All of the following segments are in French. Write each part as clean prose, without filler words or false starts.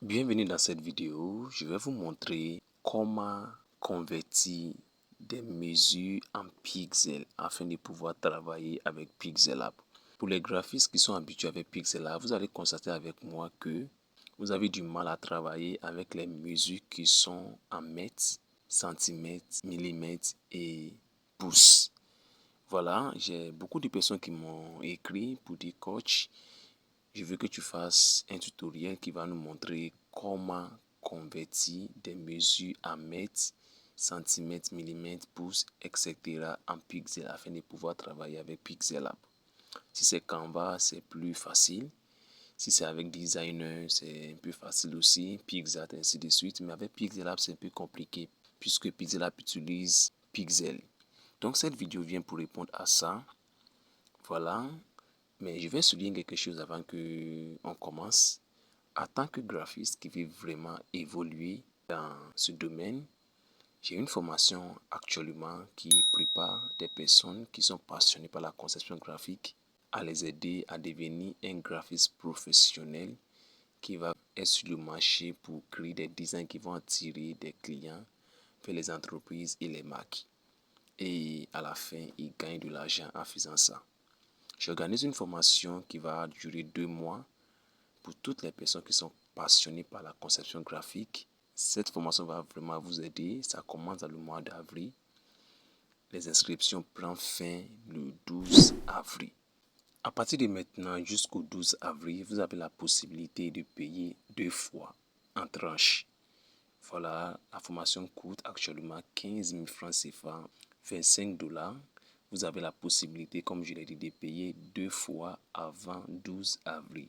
Bienvenue dans cette vidéo, je vais vous montrer comment convertir des mesures en pixels afin de pouvoir travailler avec Pixellab. Pour les graphistes qui sont habitués avec Pixellab, vous allez constater avec moi que vous avez du mal à travailler avec les mesures qui sont en mètres, centimètres, millimètres et pouces. Voilà, j'ai beaucoup de personnes qui m'ont écrit pour dire coach, je veux que tu fasses un tutoriel qui va nous montrer comment convertir des mesures en mètres, centimètres, millimètres, pouces, etc. en pixels afin de pouvoir travailler avec Pixellab. Si c'est Canva, c'est plus facile. Si c'est avec Designer, c'est un peu facile aussi. Pixart, ainsi de suite. Mais avec Pixellab, c'est un peu compliqué puisque Pixellab utilise Pixel. Donc cette vidéo vient pour répondre à ça. Voilà. Mais je vais souligner quelque chose avant qu'on commence. En tant que graphiste qui veut vraiment évoluer dans ce domaine, j'ai une formation actuellement qui prépare des personnes qui sont passionnées par la conception graphique à les aider à devenir un graphiste professionnel qui va être sur le marché pour créer des designs qui vont attirer des clients vers les entreprises et les marques. Et à la fin, ils gagnent de l'argent en faisant ça. J'organise une formation qui va durer 2 mois pour toutes les personnes qui sont passionnées par la conception graphique. Cette formation va vraiment vous aider. Ça commence dans le mois d'avril. Les inscriptions prennent fin le 12 avril. À partir de maintenant jusqu'au 12 avril, vous avez la possibilité de payer 2 fois en tranche. Voilà, la formation coûte actuellement 15 000 francs CFA, 25 $. Vous avez la possibilité, comme je l'ai dit, de payer 2 fois avant 12 avril.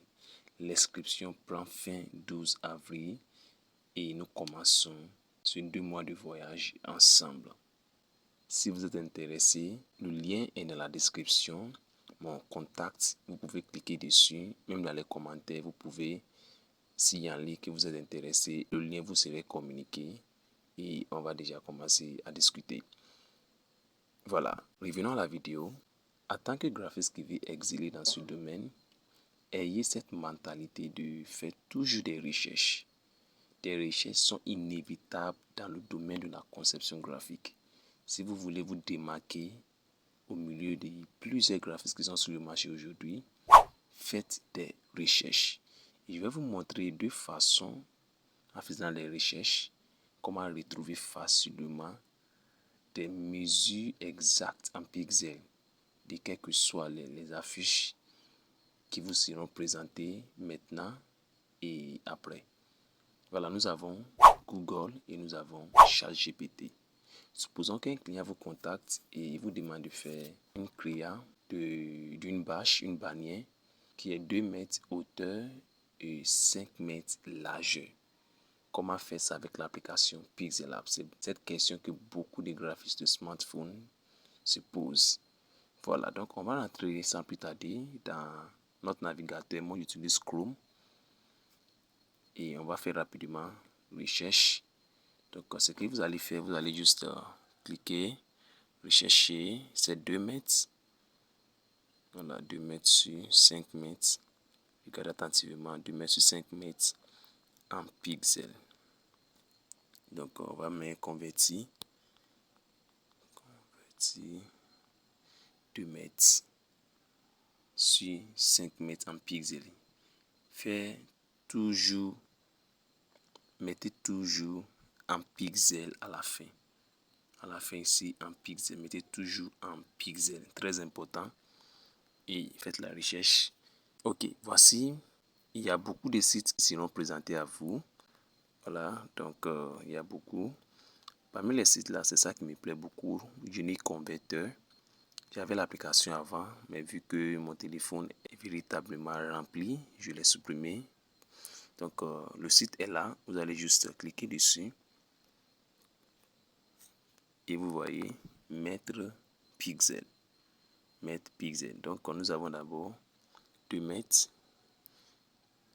L'inscription prend fin 12 avril et nous commençons sur 2 mois de voyage ensemble. Si vous êtes intéressé, le lien est dans la description. Mon contact, vous pouvez cliquer dessus. Même dans les commentaires, vous pouvez, s'il y a un lien que vous êtes intéressé, le lien vous serait communiqué et on va déjà commencer à discuter. Voilà, revenons à la vidéo. En tant que graphiste qui vit exilé dans ce domaine, ayez cette mentalité de faire toujours des recherches. Des recherches sont inévitables dans le domaine de la conception graphique. Si vous voulez vous démarquer au milieu de plusieurs graphistes qui sont sur le marché aujourd'hui, faites des recherches. Je vais vous montrer 2 façons en faisant les recherches, comment retrouver facilement des mesures exactes en pixels de quelles que soient les affiches qui vous seront présentées maintenant et après. Voilà, nous avons Google et nous avons ChatGPT. Supposons qu'un client vous contacte et il vous demande de faire une créa d'une bâche, une bannière qui est 2 mètres hauteur et 5 mètres largeur. Comment faire ça avec l'application Pixellab? C'est cette question que beaucoup de graphistes de smartphones se posent. Voilà, donc on va rentrer sans plus tarder dans notre navigateur. Moi, j'utilise Chrome. Et on va faire rapidement recherche. Donc, ce que vous allez faire, vous allez juste cliquer, rechercher ces 2 mètres. Voilà, 2 mètres sur 5 mètres. Regardez attentivement, 2 mètres sur 5 mètres en pixels. Donc, on va mettre convertir. 2 mètres sur 5 mètres en pixels. Mettez toujours en pixels à la fin. À la fin ici, en pixels. Mettez toujours en pixels. Très important. Et faites la recherche. Ok, voici. Il y a beaucoup de sites qui seront présentés à vous. Voilà, donc il y a beaucoup. Parmi les sites là, c'est ça qui me plaît beaucoup. Unique Converter. J'avais l'application avant, mais vu que mon téléphone est véritablement rempli, je l'ai supprimé. Donc le site est là, vous allez juste cliquer dessus. Et vous voyez, mettre pixel. Mettre pixel. Donc nous avons d'abord 2 mètres.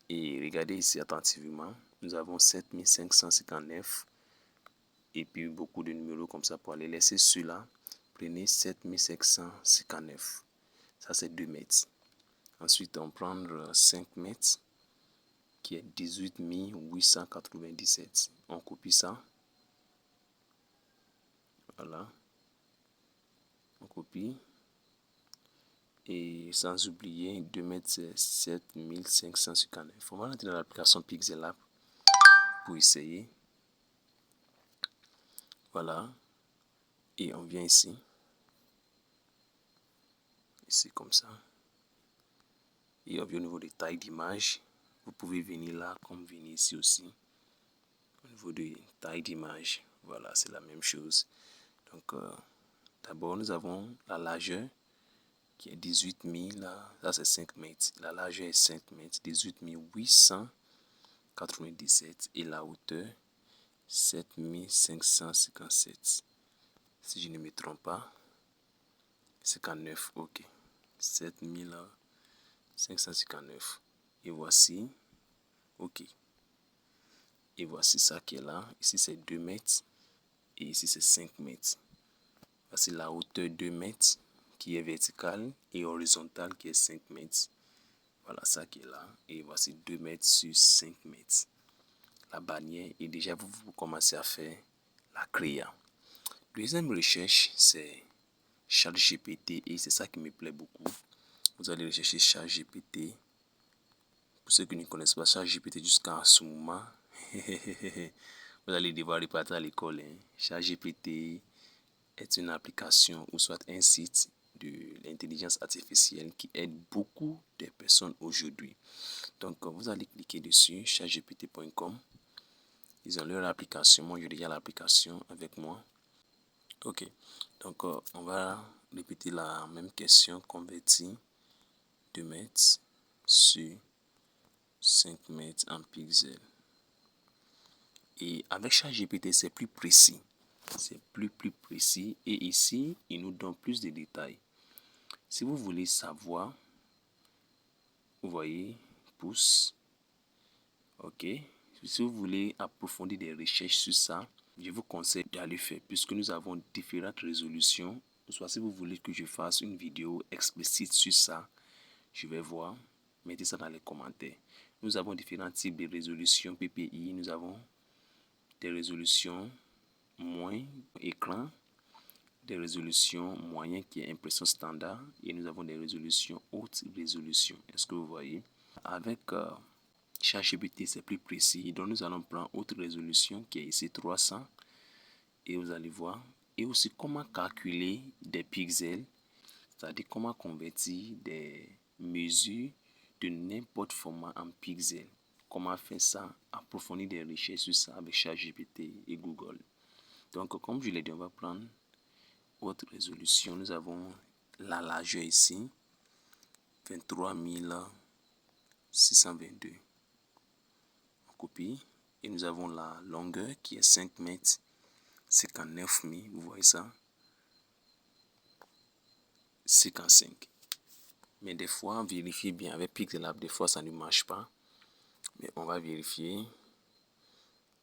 Et regardez ici attentivement, nous avons 7559. Et puis beaucoup de numéros comme ça pour aller laisser celui-là. Prenez 7559. Ça c'est 2 mètres. Ensuite on prend 5 mètres. qui est 18 897. On copie ça. Voilà. On copie. Et sans oublier 2 mètres, c'est 7559. On va rentrer dans l'application Pixel pour essayer. Voilà. Et on vient ici. Ici comme ça. Et on vient au niveau des tailles d'image. Vous pouvez venir là comme venir ici aussi. Au niveau de taille d'image. Voilà, c'est la même chose. Donc, d'abord, nous avons la largeur qui est 18 000. Là, c'est 5 mètres. La largeur est 5 mètres. 18 897. Et la hauteur, 7 557. Si je ne me trompe pas, 59. Ok. 7 559. Et voici. Ok. Et voici ça qui est là. Ici, c'est 2 mètres. Et ici, c'est 5 mètres. Voici la hauteur 2 mètres qui est verticale et horizontale qui est 5 mètres. Voilà ça qui est là. Et voici 2 mètres sur 5 mètres. La bannière. Et déjà, vous commencez à faire la créa. Deuxième recherche, c'est ChatGPT. Et c'est ça qui me plaît beaucoup. Vous allez rechercher ChatGPT. Pour ceux qui ne connaissent pas ChatGPT jusqu'à ce moment, vous allez devoir repartir à l'école. ChatGPT est une application ou soit un site de l'intelligence artificielle qui aide beaucoup de personnes aujourd'hui. Donc, vous allez cliquer dessus, chatgpt.com. Ils ont leur application. Moi, j'ai déjà l'application avec moi. Ok. Donc, on va répéter la même question. Convertir 2 mètres sur 5 mètres en pixels. Et avec ChatGPT, c'est plus précis. C'est plus précis. Et ici, il nous donne plus de détails. Si vous voulez savoir, vous voyez, pouce. Ok. Si vous voulez approfondir des recherches sur ça, je vous conseille d'aller faire puisque nous avons différentes résolutions. Soit si vous voulez que je fasse une vidéo explicite sur ça, je vais voir. Mettez ça dans les commentaires. Nous avons différents types de résolutions PPI. Nous avons des résolutions moins écran, des résolutions moyennes qui est impression standard et nous avons des résolutions haute résolution. Est-ce que vous voyez? Avec ChatGPT, c'est plus précis. Donc nous allons prendre haute résolution qui est ici 300 et vous allez voir. Et aussi comment calculer des pixels, c'est-à-dire comment convertir des mesures de n'importe format en pixels. Comment faire ça, approfondir des recherches sur ça avec ChatGPT et Google. Donc, comme je l'ai dit, on va prendre haute résolution. Nous avons la largeur ici, 23 622. On copie. Et nous avons la longueur qui est 5 mètres, 59 000. Vous voyez ça? 55. Mais des fois, vérifiez bien. Avec Pixel, des fois, ça ne marche pas. Mais on va vérifier.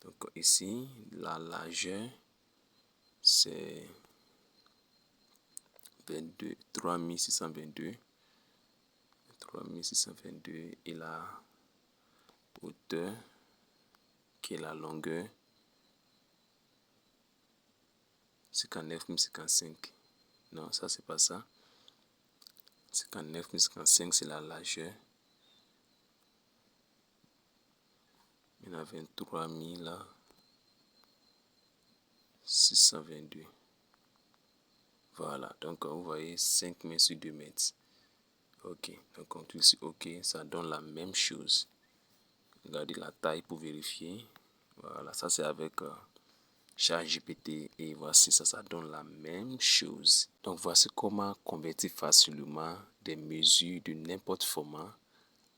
Donc, ici, la largeur, c'est 3622 et la hauteur qui est la longueur 59 055. Non, ça c'est pas ça. 59 055 c'est la largeur. Il y en a 23 622. Voilà, donc vous voyez 5 mètres sur 2 mètres. Ok, donc on clique sur OK, ça donne la même chose. Regardez la taille pour vérifier. Voilà, ça c'est avec ChatGPT et voici ça donne la même chose. Donc voici comment convertir facilement des mesures de n'importe format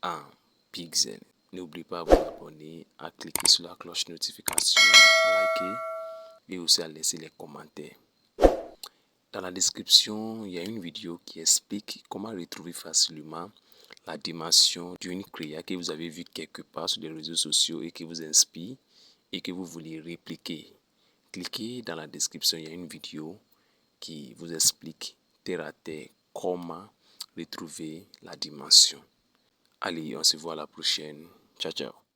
en pixels. N'oubliez pas de vous abonner, à cliquer sur la cloche notification, à liker et aussi à laisser les commentaires. Dans la description, il y a une vidéo qui explique comment retrouver facilement la dimension d'une créa que vous avez vue quelque part sur les réseaux sociaux et qui vous inspire et que vous voulez répliquer. Cliquez dans la description, il y a une vidéo qui vous explique terre à terre comment retrouver la dimension. Allez, on se voit à la prochaine. Ciao, ciao.